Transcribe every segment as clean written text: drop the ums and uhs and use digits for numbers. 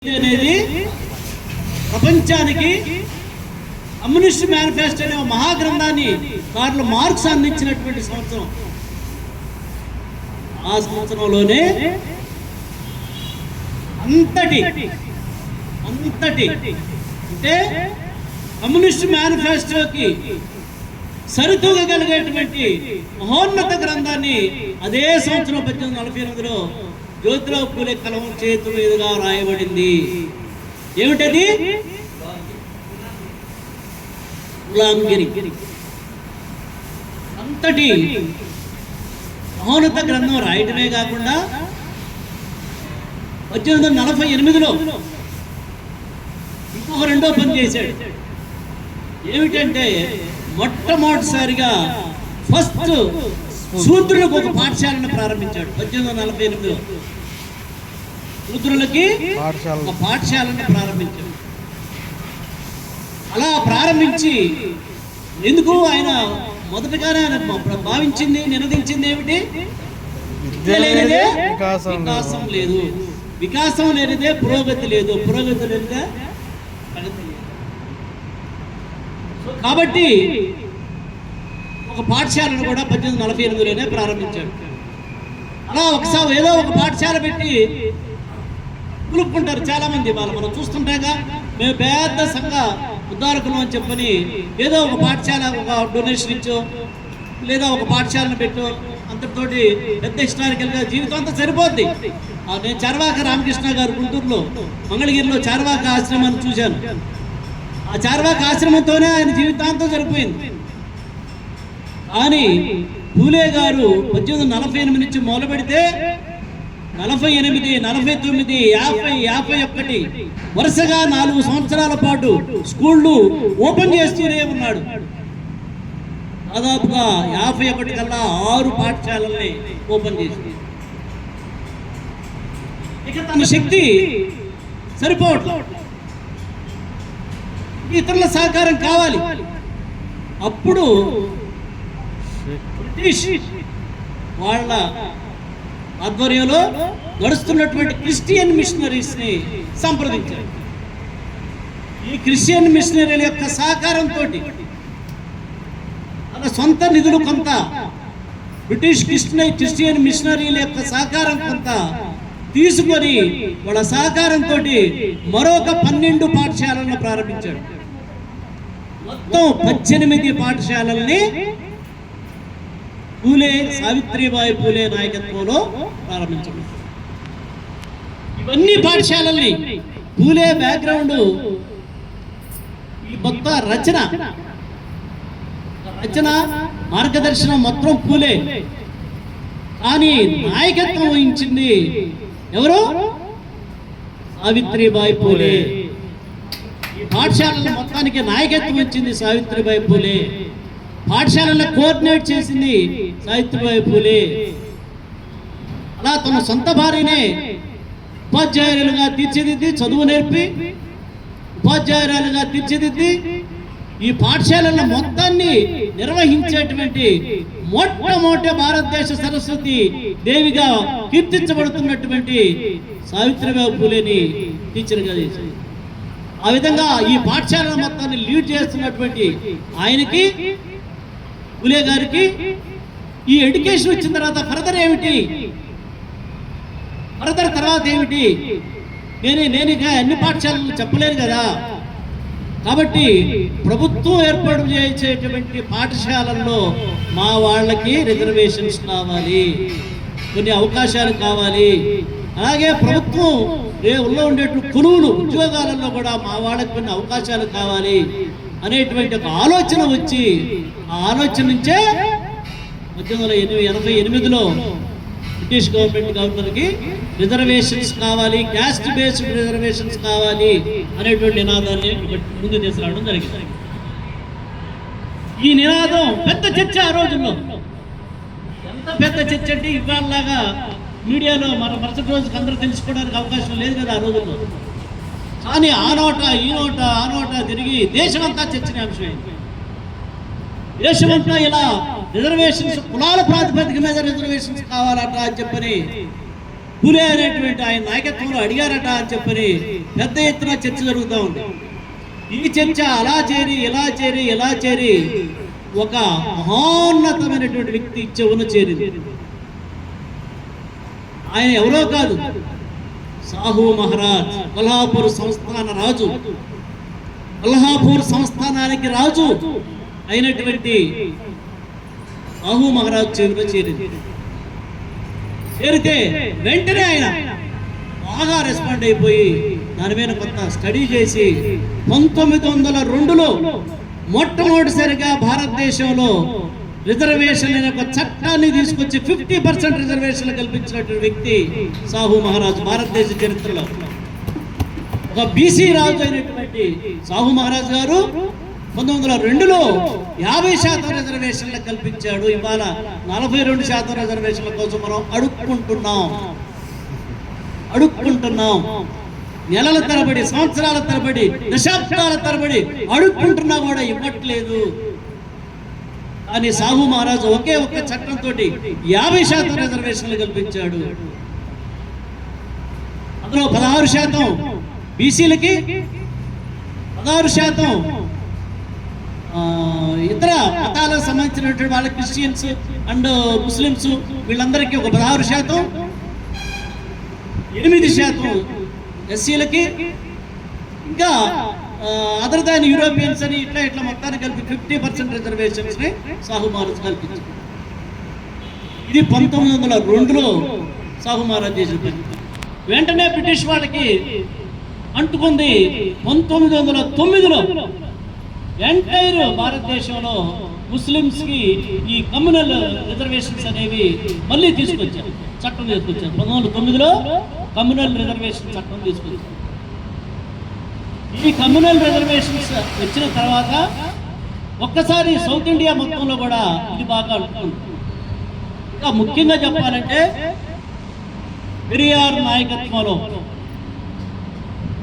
అనేది ప్రపంచానికి communist manifesto అనే మహాగ్రంథాన్ని కార్ల్ మార్క్స్ అందించినటువంటి సంవత్సరం. ఆ సంవత్సరంలోనే అంతటి అంటే కమ్యూనిస్ట్ మేనిఫెస్టోకి సరితూగగలిగేటువంటి మహోన్నత గ్రంథాన్ని అదే సంవత్సరం 1848లో జ్యోతిరావు పూలే కలం చేతి మీదుగా రాయబడింది. ఏమిటది? గులాంగిరి. అంతటి మహోన్నత గ్రంథం రాయటమే కాకుండా 1848లో ఇంకొక రెండో పని చేశాడు. ఏమిటంటే మొట్టమొదటిసారిగా ఫస్ట్ శూద్రులకు ఒక పాఠశాలను ప్రారంభించాడు. 1848లో శూద్రులకి ఒక పాఠశాలను ప్రారంభించాడు. అలా ప్రారంభించి ఎందుకు ఆయన మొదటగానే భావించింది, నినదించింది ఏమిటి? వికాసం లేదు, వికాసం లేనిదే పురోగతి లేదు, పురోగతి లేనిదే ప్రగతి లేదు. కాబట్టి ఒక పాఠశాలను కూడా 1848లోనే ప్రారంభించాడు. అలా ఒకసారి ఏదో ఒక పాఠశాల పెట్టి కులుపుకుంటారు చాలా మంది. మనం చూస్తుంటాగా, మేము పెద్ద సంఘ ఉద్ధారకులు అని చెప్పని ఏదో ఒక పాఠశాల ఒక డొనేషన్ ఇచ్చో లేదా ఒక పాఠశాలను పెట్టో అంతటితోటి పెద్ద హిస్టారికల్గా జీవితం అంతా సరిపోద్ది. నేను చార్వాక రామకృష్ణ గారు గుంటూరులో మంగళగిరిలో చార్వాక ఆశ్రమాన్ని చూశాను. ఆ చార్వాక ఆశ్రమంతోనే ఆయన జీవితాంతం సరిపోయింది. కానీ పూలే గారు 1848 నుంచి మొదలు పెడితే 48, 49, 50, 51 వరుసగా 4 సంవత్సరాల పాటు స్కూళ్ళు ఓపెన్ చేస్తూనే ఉన్నాడు. దాదాపుగా 51 కల్లా 6 పాఠశాలల్ని ఓపెన్ చేసింది. ఇక తన శక్తి సరిపోవట్లేదు, ఇతరుల సహకారం కావాలి. అప్పుడు బ్రిటిష్ వాళ్ళ ఆధ్వర్యంలో నడుస్తున్నటువంటి క్రిస్టియన్ మిషనరీస్ ని సంప్రదించారు. ఈ క్రిస్టియన్ మిషనరీల యొక్క సహకారంతో తన సొంత నిధులు కొంత, బ్రిటిష్ క్రిస్టియన్ మిషనరీల యొక్క సహకారం కొంత తీసుకొని వాళ్ళ సహకారంతో మరొక 12 పాఠశాలను ప్రారంభించాడు. మొత్తం 18 పాఠశాలల్ని పూలే, సావిత్రిబాయి పూలే నాయకత్వంలో ప్రారంభించాడు. ఇవన్నీ పాఠశాలల్ని పూలే బ్యాక్గ్రౌండ్, ఈ మొత్తం రచన మార్గదర్శనం మొత్తం పూలే. కానీ నాయకత్వం వహించింది ఎవరు? సావిత్రిబాయి పూలే. ఈ పాఠశాలల మొత్తానికి నాయకత్వం వచ్చింది సావిత్రిబాయి పూలే. పాఠశాలను కోఆర్డినేట్ చేసింది సావిత్రిబాయి పూలే. అలా తన సొంత భార్యనే ఉపాధ్యాయులుగా తీర్చిదిద్ది, చదువు నేర్పి ఉపాధ్యాయురాలుగా తీర్చిదిద్ది ఈ పాఠశాలల మొత్తాన్ని నిర్వహించేటువంటి మొట్టమొదటి భారతదేశ సరస్వతి దేవిగా కీర్తించబడుతున్నటువంటి సావిత్రిబాయి పూలేని టీచర్గా చేసింది. ఆ విధంగా ఈ పాఠశాలల మొత్తాన్ని లీడ్ చేస్తున్నటువంటి ఆయనకి, పూలే గారికి ఈ ఎడ్యుకేషన్ వచ్చిన తర్వాత ఫర్దర్ ఏమిటి, ఫర్దర్ తర్వాత ఏమిటి? నేను ఇక అన్ని పాఠశాలలు చెప్పలేను కదా. కాబట్టి ప్రభుత్వం ఏర్పాటు చేసేటువంటి పాఠశాలల్లో మా వాళ్ళకి రిజర్వేషన్స్ కావాలి, కొన్ని అవకాశాలు కావాలి. అలాగే ప్రభుత్వం రేవుల్లో ఉండేటువంటి కొలువులు ఉద్యోగాలలో కూడా మా వాళ్ళకి కొన్ని అవకాశాలు కావాలి అనేటువంటి ఒక ఆలోచన వచ్చి, ఆ ఆలోచన నుంచే 1888లో బ్రిటిష్ గవర్నర్కి రిజర్వేషన్స్ కావాలి, క్యాస్ట్ బేస్డ్ రిజర్వేషన్స్ కావాలి అనేటువంటి నినాదాన్ని ముందు తీసుకురావడం జరిగింది. ఈ నినాదం పెద్ద చర్చ ఆ రోజుల్లో. ఎంత పెద్ద చర్చ అంటే ఇవాళలాగా మీడియాలో మన మరుసటి రోజుకి అందరూ తెలుసుకోవడానికి అవకాశం లేదు కదా ఆ రోజుల్లో. కానీ ఆ నోట ఈ నోట ఆ నోట తిరిగి దేశమంతా చర్చనీయాంశమైంది. దేశమంతా ఇలా రిజర్వేషన్స్, కులాల ప్రాతిపదిక మీద రిజర్వేషన్స్ కావాలట అని చెప్పని పులే అనేటువంటి ఆయన నాయకత్వంలో అడిగారట అని చెప్పని పెద్ద ఎత్తున చర్చ జరుగుతూ ఉంది. ఈ చర్చ అలా చేరి ఇలా చేరి ఒక మహోన్నతమైనటువంటి వ్యక్తి చెవున చేరింది. ఆయన ఎవరో కాదు, సాహు మహారాజ్, కొల్హాపూర్ సంస్థాన రాజు, కొల్హాపూర్ సంస్థానానికి రాజు అయినటువంటి సాహు మహారాజ్ చెవిలో చేరింది. చేరితే వెంటనే ఆయన బాగా రెస్పాండ్ అయిపోయి దాని మీద కొంత స్టడీ చేసి 1902లో మొట్టమొదటిసారిగా భారతదేశంలో రిజర్వేషన్ అనే ఒక చట్టాన్ని తీసుకొచ్చి 50% రిజర్వేషన్లు కల్పించినటువంటి వ్యక్తి సాహు మహారాజ్. భారతదేశ చరిత్రలో ఒక బీసీ రాజు అయినటువంటి సాహు మహారాజ్ గారు 1902లో 50% రిజర్వేషన్లు కల్పించాడు. ఇవాళ 42% రిజర్వేషన్ల కోసం మనం అడుక్కుంటున్నాం. నెలల తరబడి, సంవత్సరాల తరబడి, దశాబ్దాల తరబడి అడుక్కుంటున్నా కూడా ఇవ్వట్లేదు. కానీ సాహు మహారాజు ఒకే ఒక్క చట్టంతో 50% రిజర్వేషన్లు కల్పించాడు. అందులో 16% బీసీలకి, 16% ఇతర మతాలకు సంబంధించినటువంటి వాళ్ళ క్రిస్టియన్స్ అండ్ ముస్లిమ్స్ వీళ్ళందరికీ ఒక 16%, 8% ఎస్సీలకి, ఇంకా అదర్ దాన్ యూరోపియన్స్ అని ఇట్లా మొత్తాన్ని కలిపి 50% రిజర్వేషన్స్ ని సాహు మహారాజ్ కల్పించారు. ఇది 1902లో సాహు మహారాజ్ చేసిన పని. వెంటనే బ్రిటిష్ వాళ్ళకి అంటుకుంది. 1909లో ఎంటైర్ భారతదేశంలో ముస్లిమ్స్ కి ఈ కమ్యూనల్ రిజర్వేషన్స్ అనేవి మళ్ళీ తీసుకొచ్చారు, చట్టం తీసుకొచ్చారు. 1909లో కమ్యూనల్ రిజర్వేషన్ చట్టం తీసుకొచ్చారు. ఈ కమ్యూనల్ రిజర్వేషన్స్ వచ్చిన తర్వాత ఒక్కసారి సౌత్ ఇండియా మొత్తంలో కూడా ఇది బాగా అంటుకుంది. ఇంకా ముఖ్యంగా చెప్పాలంటే పెరియార్ నాయకత్వంలో,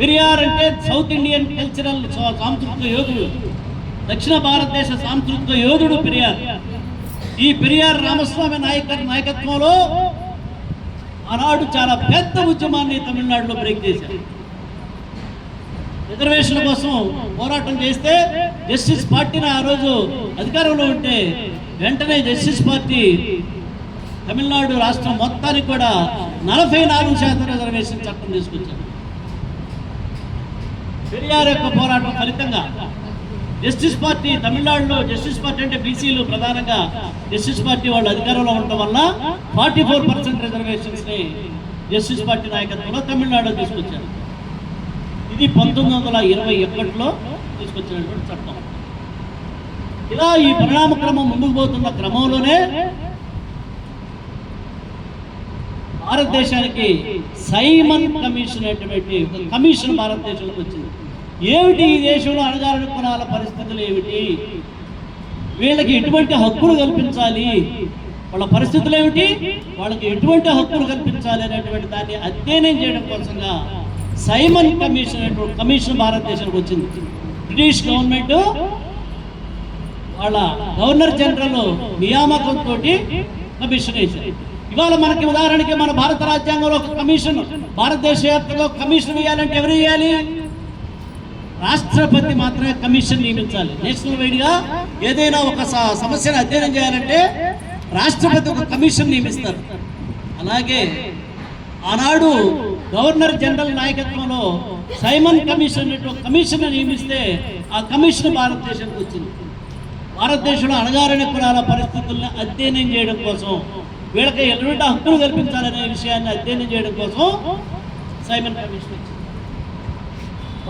పెరియార్ అంటే సౌత్ ఇండియన్ కల్చరల్ సాంస్కృతిక యోధుడు, దక్షిణ భారతదేశ సాంస్కృతిక యోధుడు పెరియార్. ఈ పెరియార్ రామస్వామి నాయకత్వంలో ఆనాడు చాలా పెద్ద ఉద్యమాన్ని తమిళనాడులో బ్రేక్ చేశారు. రిజర్వేషన్ల కోసం పోరాటం చేస్తే జస్టిస్ పార్టీని ఆ రోజు అధికారంలో ఉంటే వెంటనే జస్టిస్ పార్టీ తమిళనాడు రాష్ట్రం మొత్తానికి కూడా 44% రిజర్వేషన్ చట్టం తీసుకొచ్చారు. పెరియార్ యొక్క పోరాటం ఫలితంగా జస్టిస్ పార్టీ తమిళనాడులో, జస్టిస్ పార్టీ అంటే బీసీలు ప్రధానంగా, జస్టిస్ పార్టీ వాళ్ళు అధికారంలో ఉండటం వల్ల 44% రిజర్వేషన్స్ ని జస్టిస్ పార్టీ నాయకత్వంలో తమిళనాడులో తీసుకొచ్చారు. ఇది 1921లో తీసుకొచ్చినటువంటి చట్టం. ఇలా ఈ పరిణామ క్రమం ముందుకు పోతున్న క్రమంలోనే భారతదేశానికి సైమన్ కమిషన్ అనేటువంటి ఒక కమిషన్ భారతదేశంలోకి వచ్చింది. ఏమిటి ఈ దేశంలో అణగారిన కులాల పరిస్థితులు ఏమిటి, వీళ్ళకి ఎటువంటి హక్కులు కల్పించాలి, వాళ్ళ పరిస్థితులు ఏమిటి, వాళ్ళకి ఎటువంటి హక్కులు కల్పించాలి అనేటువంటి దాన్ని అధ్యయనం చేయడం కోసంగా సైమన్ కమిషన్ అనేటువంటి కమిషన్ భారతదేశానికి వచ్చింది. బ్రిటిష్ గవర్నమెంట్ వాళ్ళ గవర్నర్ జనరల్ నియామకంతో కమిషన్ వేశారు. ఇవాళ మనకి ఉదాహరణకి మన భారత రాజ్యాంగంలో ఒక కమిషన్, భారతదేశ వ్యాప్తంగా కమిషన్ వేయాలంటే ఎవరు వేయాలి? రాష్ట్రపతి మాత్రమే కమిషన్ నియమించాలి. నేషనల్ వైడ్ గా ఏదైనా ఒక సమస్యను అధ్యయనం చేయాలంటే రాష్ట్రపతి ఒక కమిషన్ నియమిస్తారు. అలాగే ఆనాడు గవర్నర్ జనరల్ నాయకత్వంలో సైమన్ కమిషన్ కమిషన్ నియమిస్తే ఆ కమిషన్ భారతదేశానికి వచ్చింది. భారతదేశంలో అణగారిన కులాల పరిస్థితులను అధ్యయనం చేయడం కోసం, వీళ్ళకి ఎటువంటి హక్కులు కల్పించాలనే విషయాన్ని అధ్యయనం చేయడం కోసం సైమన్ కమిషన్ వచ్చింది.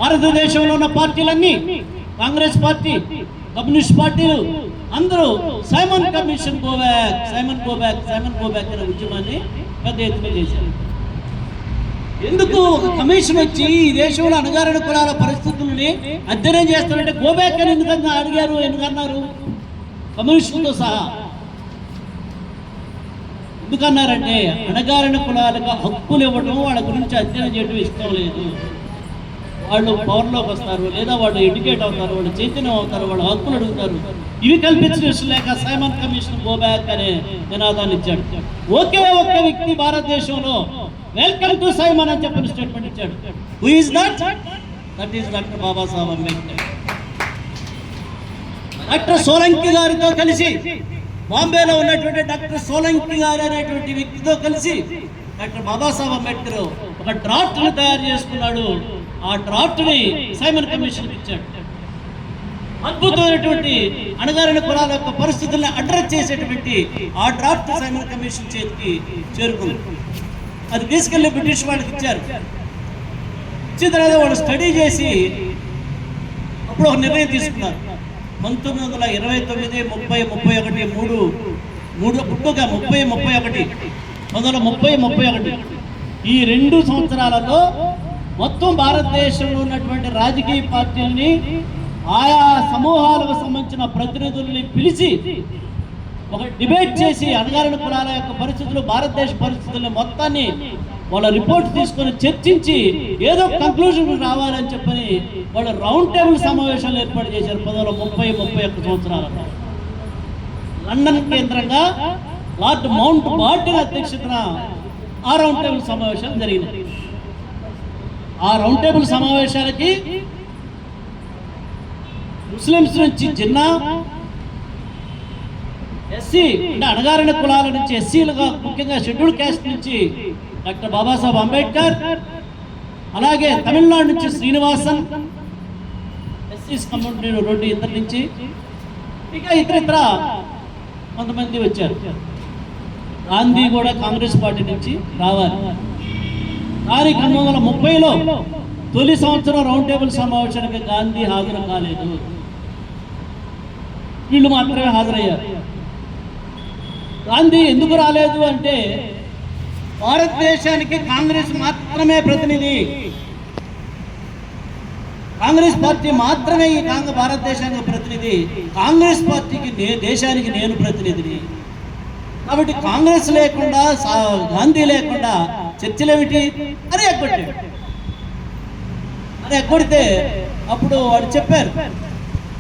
భారతదేశంలో ఉన్న పార్టీలన్నీ, కాంగ్రెస్ పార్టీ, కమ్యూనిస్ట్ పార్టీలు అందరూ Simon commission go back, Simon go back, Simon go back అనే ఉద్యమాన్ని పెద్ద ఎత్తున చేశారు. ఎందుకు ఒక కమిషన్ వచ్చి ఈ దేశంలో అణగారిన కులాల పరిస్థితుల్ని అధ్యయనం చేస్తారంటే గో బ్యాక్ అని ఎందుకన్నారు కమ్యూనిస్టులతో సహా? ఎందుకన్నారంటే అణగారిన కులాలకు హక్కులు ఇవ్వడం, వాళ్ళ గురించి అధ్యయనం చేయడం ఇష్టం లేదు. వాళ్ళు పవర్లోకి వస్తారు, లేదా వాళ్ళు ఎడ్యుకేట్ అవుతారు, వాళ్ళు చైతన్యం అవుతారు, వాళ్ళ హక్కులు అడుగుతారు. ఇవి కల్పించిన ఇష్టం లేక సైమన్ కమిషన్ గో బ్యాక్ అనే నినాదాన్ని ఇచ్చాడు. ఒకే ఒక్క వ్యక్తి భారతదేశంలో వెల్కమ్ టు సైమన్ అని చెప్పిన స్టేట్మెంట్ ఇచ్చాడు. Who is that? That is doctor Babasaheb Ambedkar. Doctor Solanki గారితో కలిసి, బాంబేలో ఉన్నటువంటి డాక్టర్ సోలంకి గారు అనేటువంటి వ్యక్తితో కలిసి డాక్టర్ బాబాసాహెబ్ అంబేద్కర్ ఒక డ్రాఫ్ట్ ని తయారు చేసుకున్నాడు. ఆ డ్రాఫ్ట్ ని సైమన్ కమిషన్ ఇచ్చాడు. అద్భుతమైనటువంటి అణగారిన కులాల యొక్క పరిస్థితుల్ని అడ్రస్ చేసేటువంటి ఆ డ్రాఫ్ట్ సైమన్ కమిషన్ చేతికి చేరుకుంది. అది తీసుకెళ్లి బ్రిటిష్ వాళ్ళకి ఇచ్చారు. ఇచ్చిన తర్వాత వాళ్ళు స్టడీ చేసి అప్పుడు ఒక నిర్ణయం తీసుకున్నారు. 1929, 30, 31, 1930, 31 ఈ 2 సంవత్సరాలలో మొత్తం భారతదేశంలో ఉన్నటువంటి రాజకీయ పార్టీలని, ఆయా సమూహాలకు సంబంధించిన ప్రతినిధుల్ని పిలిచి ఒక డిబేట్ చేసి అణగారిన కులాల యొక్క పరిస్థితులు, భారతదేశ పరిస్థితులను మొత్తాన్ని వాళ్ళ రిపోర్ట్ తీసుకొని చర్చించి ఏదో కంక్లూజన్ రావాలని చెప్పని వాళ్ళు రౌండ్ టేబుల్ సమావేశాలు ఏర్పాటు చేశారు 1930, 31 సంవత్సరాలలో. లండన్ కేంద్రంగా లార్డ్ మౌంట్ బాటన్ అధ్యక్షతన ఆ రౌండ్ టేబుల్ సమావేశాలు జరిగినాయి. ఆ రౌండ్ టేబుల్ సమావేశాలకి ముస్లిమ్స్ నుంచి జిన్నా, ఎస్సీ అంటే అణగారిన కులాల నుంచి ఎస్సీలుగా, ముఖ్యంగా షెడ్యూల్ క్యాస్ట్ నుంచి డాక్టర్ బాబాసాహెబ్ అంబేద్కర్, అలాగే తమిళనాడు నుంచి శ్రీనివాసన్, ఎస్సీస్ కమ్యూనిటీ 2 ఇద్దరి నుంచి, ఇంకా ఇతర కొంతమంది వచ్చారు. గాంధీ కూడా కాంగ్రెస్ పార్టీ నుంచి రావాలి. కానీ 1930లో తొలి సంవత్సరం రౌండ్ టేబుల్ సమావేశానికి గాంధీ హాజరు కాలేదు. వీళ్ళు మాత్రమే హాజరయ్యారు. గాంధీ ఎందుకు రాలేదు అంటే భారతదేశానికి కాంగ్రెస్ మాత్రమే ప్రతినిధి, కాంగ్రెస్ పార్టీ మాత్రమే ఈ భారతదేశానికి ప్రతినిధి, కాంగ్రెస్ పార్టీకి దేశానికి నేను ప్రతినిధిని. కాబట్టి కాంగ్రెస్ లేకుండా, గాంధీ లేకుండా చర్చలు ఏమిటి అని ఎగ్గొట్టాడు. అని ఎగ్గొడితే అప్పుడు వాడు చెప్పారు,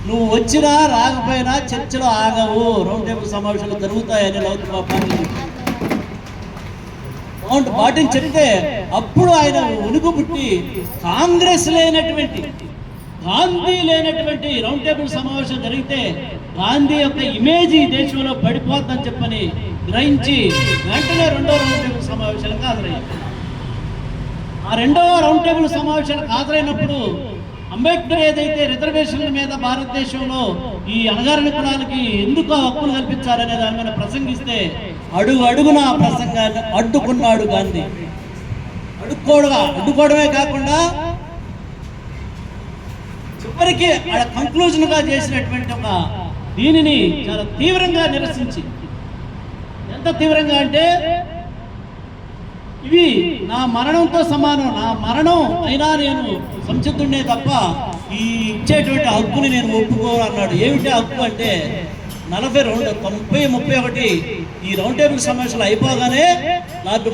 నువ్వు వచ్చినా రాకపోయినా చర్చలు ఆగవు, రౌండ్ టేబుల్ సమావేశాలు జరుగుతాయని మౌంట్ బాటన్ చెప్తే అప్పుడు ఆయన ఉనుకు పుట్టి కాంగ్రెస్ లేనటువంటి, గాంధీ లేనటువంటి రౌండ్ టేబుల్ సమావేశం జరిగితే గాంధీ యొక్క ఇమేజ్ ఈ దేశంలో పడిపోతుందని చెప్పని గ్రహించి వెంటనే 2వ రౌండ్ టేబుల్ సమావేశాలకు హాజరయ్యారు. ఆ 2వ రౌండ్ టేబుల్ సమావేశాలకు హాజరైనప్పుడు అంబేద్కర్ ఏదైతే రిజర్వేషన్ల మీద భారతదేశంలో ఈ అణగారిన కులాలకి ఎందుకు హక్కులు కల్పించాలనే దాని మీద ప్రసంగిస్తే అడుగున ఆ ప్రసంగాన్ని అడ్డుకున్నాడు గాంధీ. అడ్డుకోవడమే కాకుండా చివరికి ఆడ కంక్లూజన్ గా చేసినటువంటి ఒక దీనిని చాలా తీవ్రంగా నిరసించి, ఎంత తీవ్రంగా అంటే ఇవి నా మరణంతో సమానం, నా మరణం అయినా నేను సంసిద్ధుడే తప్ప ఈ ఇచ్చేటువంటి హక్కుని నేను ఒప్పుకోను అన్నాడు. ఏమిటి హక్కు అంటే 90, 31 ఈ రౌండ్ టేబుల్ సమావేశాలు అయిపోగానే లార్డ్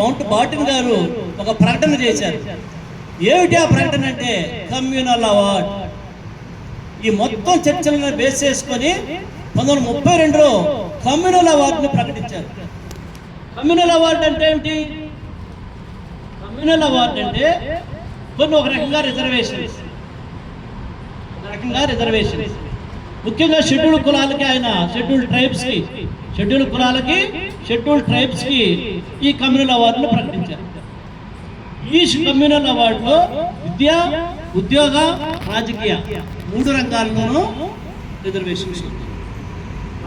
మౌంట్ బాటన్ గారు ఒక ప్రకటన చేశారు. ఏమిటి ఆ ప్రకటన అంటే కమ్యూనల్ అవార్డ్. ఈ మొత్తం చర్చలను బేస్ చేసుకొని 1932లో కమ్యూనల్ అవార్డుని ప్రకటించారు. కమ్యూనల్ అవార్డు అంటే ఏమిటి? కమ్యూనల్ అవార్డు అంటే కొన్ని ఒక రకంగా రిజర్వేషన్స్, ముఖ్యంగా షెడ్యూల్ కులాలకి, ఆయన షెడ్యూల్ ట్రైబ్స్ కి ఈ కమ్యూనల్ అవార్డును ప్రకటించారు. ఈ కమ్యూనల్ అవార్డులో విద్య, ఉద్యోగ, రాజకీయ 3 రంగాల్లోనూ రిజర్వేషన్స్.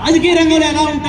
రాజకీయ రంగంలో ఎలా ఉంటాయి?